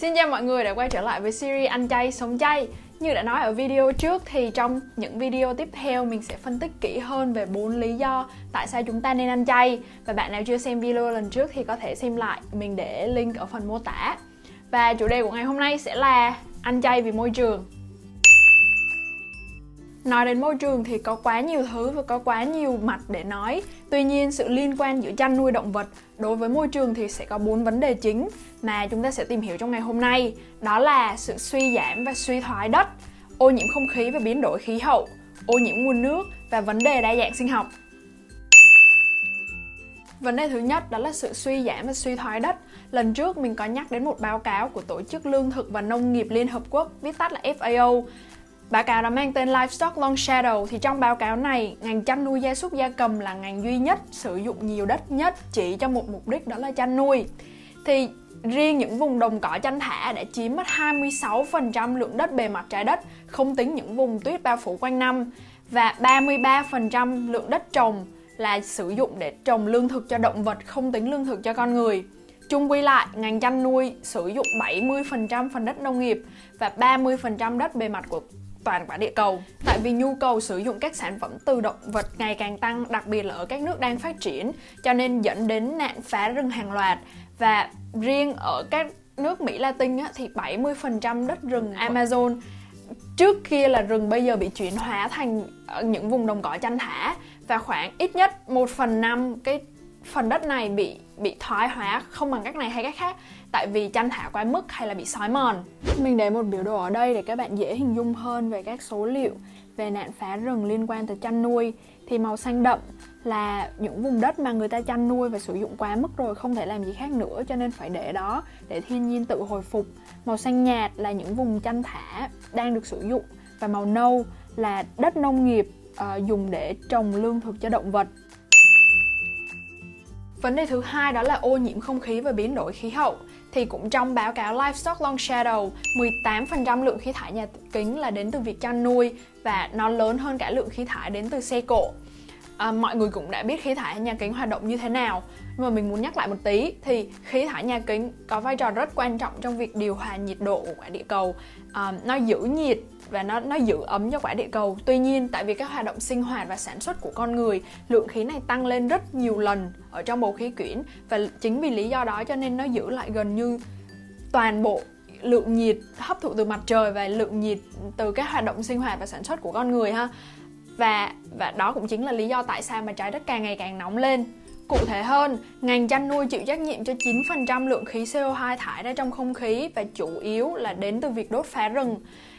Xin chào mọi người đã quay trở lại với series Ăn chay sống chay. Như đã nói ở video trước thì trong những video tiếp theo mình sẽ phân tích kỹ hơn về 4 lý do tại sao chúng ta nên ăn chay. Và bạn nào chưa xem video lần trước thì có thể xem lại, mình để link ở phần mô tả. Và chủ đề của ngày hôm nay sẽ là ăn chay vì môi trường. Nói đến môi trường thì có quá nhiều thứ và có quá nhiều mặt để nói. Tuy nhiên sự liên quan giữa chăn nuôi động vật đối với môi trường thì sẽ có 4 vấn đề chính mà chúng ta sẽ tìm hiểu trong ngày hôm nay. Đó là sự suy giảm và suy thoái đất, ô nhiễm không khí và biến đổi khí hậu, ô nhiễm nguồn nước và vấn đề đa dạng sinh học. Vấn đề thứ nhất đó là sự suy giảm và suy thoái đất. Lần trước mình có nhắc đến một báo cáo của Tổ chức Lương thực và Nông nghiệp Liên Hợp Quốc, viết tắt là FAO. Báo cáo đó mang tên Livestock Long Shadow. Thì trong báo cáo này, ngành chăn nuôi gia súc gia cầm là ngành duy nhất sử dụng nhiều đất nhất chỉ cho một mục đích, đó là chăn nuôi. Thì riêng những vùng đồng cỏ chăn thả đã chiếm mất 26% lượng đất bề mặt trái đất, không tính những vùng tuyết bao phủ quanh năm. Và 33% lượng đất trồng là sử dụng để trồng lương thực cho động vật, không tính lương thực cho con người. Chung quy lại, ngành chăn nuôi sử dụng 70% phần đất nông nghiệp và 30% đất bề mặt của toàn quả địa cầu. Tại vì nhu cầu sử dụng các sản phẩm từ động vật ngày càng tăng, đặc biệt là ở các nước đang phát triển, cho nên dẫn đến nạn phá rừng hàng loạt. Và riêng ở các nước Mỹ Latin thì 70% đất rừng Amazon trước kia là rừng bây giờ bị chuyển hóa thành những vùng đồng cỏ chăn thả, và khoảng ít nhất 1/5 cái phần đất này bị thoái hóa không bằng cách này hay cách khác, tại vì chăn thả quá mức hay là bị xói mòn. Mình để một biểu đồ ở đây để các bạn dễ hình dung hơn về các số liệu về nạn phá rừng liên quan tới chăn nuôi. Thì màu xanh đậm là những vùng đất mà người ta chăn nuôi và sử dụng quá mức rồi, không thể làm gì khác nữa cho nên phải để đó để thiên nhiên tự hồi phục. Màu xanh nhạt là những vùng chăn thả đang được sử dụng, và màu nâu là đất nông nghiệp dùng để trồng lương thực cho động vật. Vấn đề thứ hai đó là ô nhiễm không khí và biến đổi khí hậu. Thì cũng trong báo cáo Livestock Long Shadow, 18% lượng khí thải nhà kính là đến từ việc chăn nuôi, và nó lớn hơn cả lượng khí thải đến từ xe cộ. Mọi người cũng đã biết khí thải nhà kính hoạt động như thế nào, nhưng mà mình muốn nhắc lại một tí. Thì khí thải nhà kính có vai trò rất quan trọng trong việc điều hòa nhiệt độ của quả địa cầu. Nó giữ nhiệt và nó giữ ấm cho quả địa cầu. Tuy nhiên, tại vì các hoạt động sinh hoạt và sản xuất của con người, lượng khí này tăng lên rất nhiều lần ở trong bầu khí quyển. Và chính vì lý do đó cho nên nó giữ lại gần như toàn bộ lượng nhiệt hấp thụ từ mặt trời và lượng nhiệt từ các hoạt động sinh hoạt và sản xuất của con người ha. Và đó cũng chính là lý do tại sao mà trái đất càng ngày càng nóng lên. Cụ thể hơn, ngành chăn nuôi chịu trách nhiệm cho 9% lượng khí CO2 thải ra trong không khí, và chủ yếu là đến từ việc đốt phá rừng.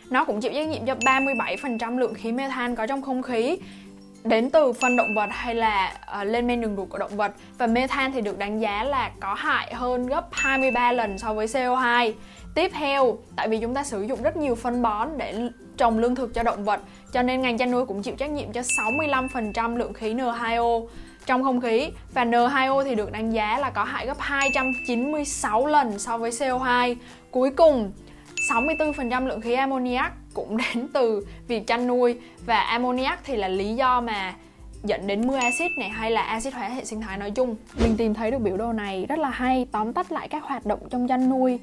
Nó cũng chịu trách nhiệm cho 37% lượng khí methane có trong không khí, đến từ phân động vật hay là lên men đường ruột của động vật. Và methane thì được đánh giá là có hại hơn gấp 23 lần so với CO2. Tiếp theo, tại vì chúng ta sử dụng rất nhiều phân bón để trồng lương thực cho động vật, cho nên ngành chăn nuôi cũng chịu trách nhiệm cho 65% lượng khí N2O trong không khí. Và N2O thì được đánh giá là có hại gấp 296 lần so với CO2. Cuối cùng, 64% lượng khí ammoniac cũng đến từ việc chăn nuôi, và ammoniac thì là lý do mà dẫn đến mưa axit này, hay là axit hóa hệ sinh thái nói chung. Mình tìm thấy được biểu đồ này rất là hay, tóm tắt lại các hoạt động trong chăn nuôi,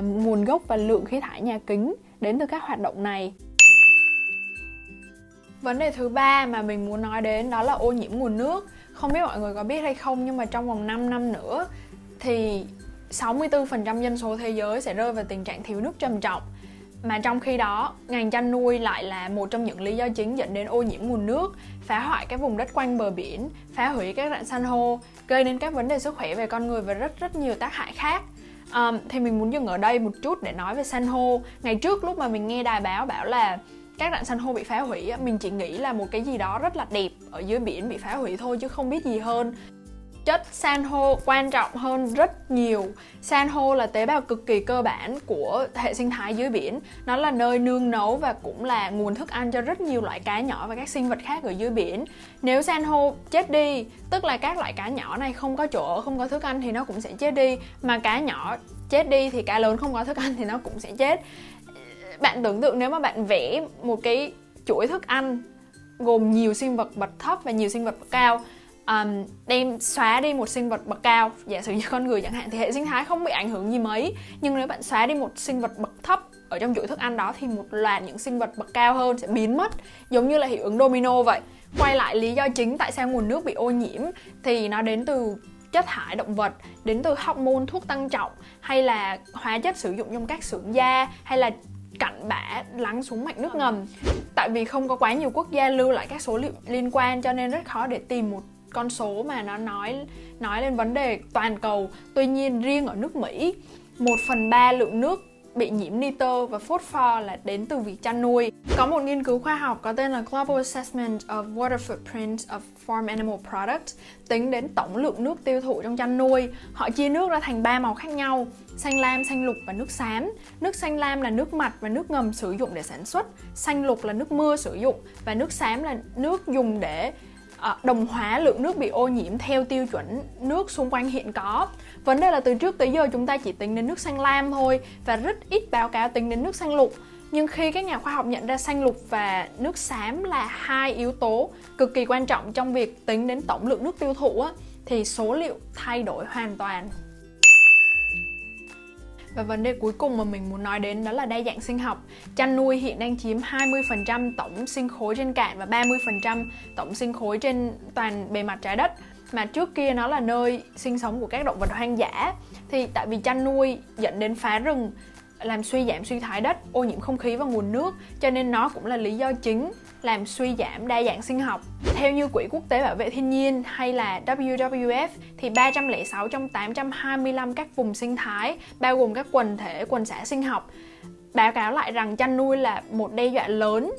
nguồn gốc và lượng khí thải nhà kính đến từ các hoạt động này. Vấn đề thứ ba mà mình muốn nói đến đó là ô nhiễm nguồn nước. Không biết mọi người có biết hay không, nhưng mà trong vòng 5 năm nữa thì 64% dân số thế giới sẽ rơi vào tình trạng thiếu nước trầm trọng. Mà trong khi đó, ngành chăn nuôi lại là một trong những lý do chính dẫn đến ô nhiễm nguồn nước, phá hoại các vùng đất quanh bờ biển, phá hủy các rạn san hô, gây nên các vấn đề sức khỏe về con người và rất nhiều tác hại khác. Thì mình muốn dừng ở đây một chút để nói về san hô. Ngày trước lúc mà mình nghe đài báo bảo là các rạn san hô bị phá hủy, mình chỉ nghĩ là một cái gì đó rất là đẹp ở dưới biển bị phá hủy thôi, chứ không biết gì hơn. Chất san hô quan trọng hơn rất nhiều. San hô là tế bào cực kỳ cơ bản của hệ sinh thái dưới biển. Nó là nơi nương nấu và cũng là nguồn thức ăn cho rất nhiều loại cá nhỏ và các sinh vật khác ở dưới biển. Nếu san hô chết đi, tức là các loại cá nhỏ này không có chỗ ở, không có thức ăn thì nó cũng sẽ chết đi. Mà cá nhỏ chết đi thì cá lớn không có thức ăn thì nó cũng sẽ chết. Bạn tưởng tượng nếu mà bạn vẽ một cái chuỗi thức ăn gồm nhiều sinh vật bậc thấp và nhiều sinh vật bậc cao, đem xóa đi một sinh vật bậc cao, giả sử như con người chẳng hạn, thì hệ sinh thái không bị ảnh hưởng gì mấy. Nhưng nếu bạn xóa đi một sinh vật bậc thấp ở trong chuỗi thức ăn đó thì một loạt những sinh vật bậc cao hơn sẽ biến mất, giống như là hiệu ứng domino vậy. Quay lại lý do chính tại sao nguồn nước bị ô nhiễm thì nó đến từ chất thải động vật, đến từ hormone, thuốc tăng trọng, hay là hóa chất sử dụng trong các xưởng da, hay là cặn bã lắng xuống mạch nước ngầm. Tại vì không có quá nhiều quốc gia lưu lại các số liệu liên quan, cho nên rất khó để tìm một con số mà nó nói lên vấn đề toàn cầu. Tuy nhiên riêng ở nước Mỹ, 1/3 lượng nước bị nhiễm nitơ và phosphor là đến từ việc chăn nuôi. Có một nghiên cứu khoa học có tên là Global Assessment of Water Footprint of Farm Animal Products tính đến tổng lượng nước tiêu thụ trong chăn nuôi. Họ chia nước ra thành 3 màu khác nhau: xanh lam, xanh lục và nước xám. Nước xanh lam là nước mặt và nước ngầm sử dụng để sản xuất, xanh lục là nước mưa sử dụng, và nước xám là nước dùng để đồng hóa lượng nước bị ô nhiễm theo tiêu chuẩn nước xung quanh hiện có. Vấn đề là từ trước tới giờ chúng ta chỉ tính đến nước xanh lam thôi, và rất ít báo cáo tính đến nước xanh lục. Nhưng khi các nhà khoa học nhận ra xanh lục và nước xám là hai yếu tố cực kỳ quan trọng trong việc tính đến tổng lượng nước tiêu thụ thì số liệu thay đổi hoàn toàn. Và vấn đề cuối cùng mà mình muốn nói đến đó là đa dạng sinh học. Chăn nuôi hiện đang chiếm 20% tổng sinh khối trên cạn và 30% tổng sinh khối trên toàn bề mặt trái đất. Mà trước kia nó là nơi sinh sống của các động vật hoang dã. Thì tại vì chăn nuôi dẫn đến phá rừng, làm suy giảm suy thoái đất, ô nhiễm không khí và nguồn nước, cho nên nó cũng là lý do chính làm suy giảm đa dạng sinh học. Theo như Quỹ Quốc tế Bảo vệ Thiên nhiên hay là WWF thì 306 trong 825 các vùng sinh thái, bao gồm các quần thể, quần xã sinh học, báo cáo lại rằng chăn nuôi là một đe dọa lớn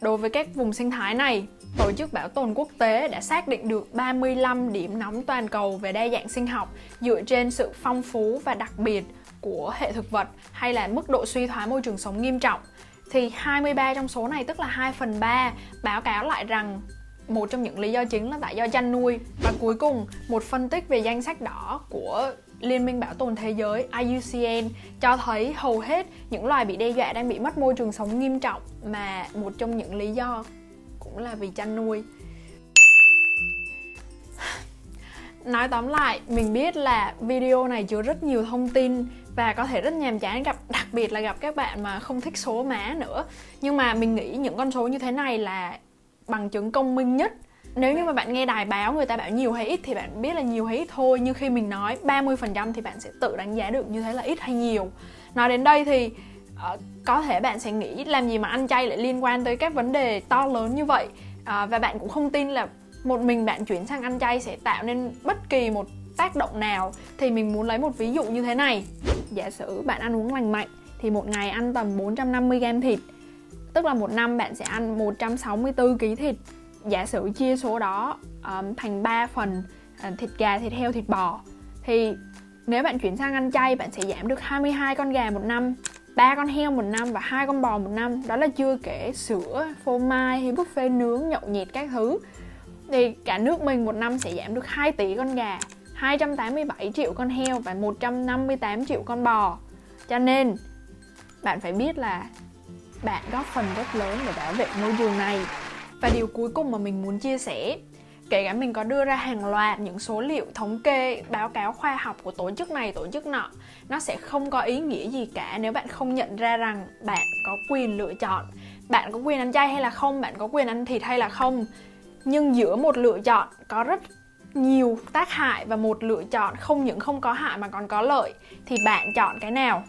đối với các vùng sinh thái này. Tổ chức Bảo tồn Quốc tế đã xác định được 35 điểm nóng toàn cầu về đa dạng sinh học dựa trên sự phong phú và đặc biệt của hệ thực vật hay là mức độ suy thoái môi trường sống nghiêm trọng. Thì 23 trong số này, tức là 2/3, báo cáo lại rằng một trong những lý do chính là tại do chăn nuôi. Và cuối cùng, một phân tích về danh sách đỏ của Liên minh Bảo tồn Thế giới IUCN cho thấy hầu hết những loài bị đe dọa đang bị mất môi trường sống nghiêm trọng, mà một trong những lý do cũng là vì chăn nuôi. Nói tóm lại, mình biết là video này chứa rất nhiều thông tin và có thể rất nhàm chán, đặc biệt là gặp các bạn mà không thích số má nữa. Nhưng mà mình nghĩ những con số như thế này là bằng chứng công minh nhất. Nếu như mà bạn nghe đài báo người ta bảo nhiều hay ít thì bạn biết là nhiều hay ít thôi. Nhưng khi mình nói 30% thì bạn sẽ tự đánh giá được như thế là ít hay nhiều. Nói đến đây thì có thể bạn sẽ nghĩ làm gì mà ăn chay lại liên quan tới các vấn đề to lớn như vậy. Và bạn cũng không tin là một mình bạn chuyển sang ăn chay sẽ tạo nên bất kỳ một tác động nào. Thì mình muốn lấy một ví dụ như thế này. Giả sử bạn ăn uống lành mạnh thì một ngày ăn tầm 450g thịt, tức là một năm bạn sẽ ăn 164 kg thịt. Giả sử chia số đó thành 3 phần, thịt gà, thịt heo, thịt bò, thì nếu bạn chuyển sang ăn chay bạn sẽ giảm được 22 con gà một năm, 3 con heo một năm và 2 con bò một năm. Đó là chưa kể sữa, phô mai hay buffet nướng, nhậu nhẹt các thứ. Thì cả nước mình một năm sẽ giảm được 2 tỷ con gà, 287 triệu con heo và 158 triệu con bò. Cho nên bạn phải biết là bạn góp phần rất lớn để bảo vệ môi trường này. Và điều cuối cùng mà mình muốn chia sẻ, kể cả mình có đưa ra hàng loạt những số liệu thống kê, báo cáo khoa học của tổ chức này, tổ chức nọ, nó sẽ không có ý nghĩa gì cả nếu bạn không nhận ra rằng bạn có quyền lựa chọn. Bạn có quyền ăn chay hay là không, bạn có quyền ăn thịt hay là không. Nhưng giữa một lựa chọn có rất nhiều tác hại và một lựa chọn không những không có hại mà còn có lợi, thì bạn chọn cái nào?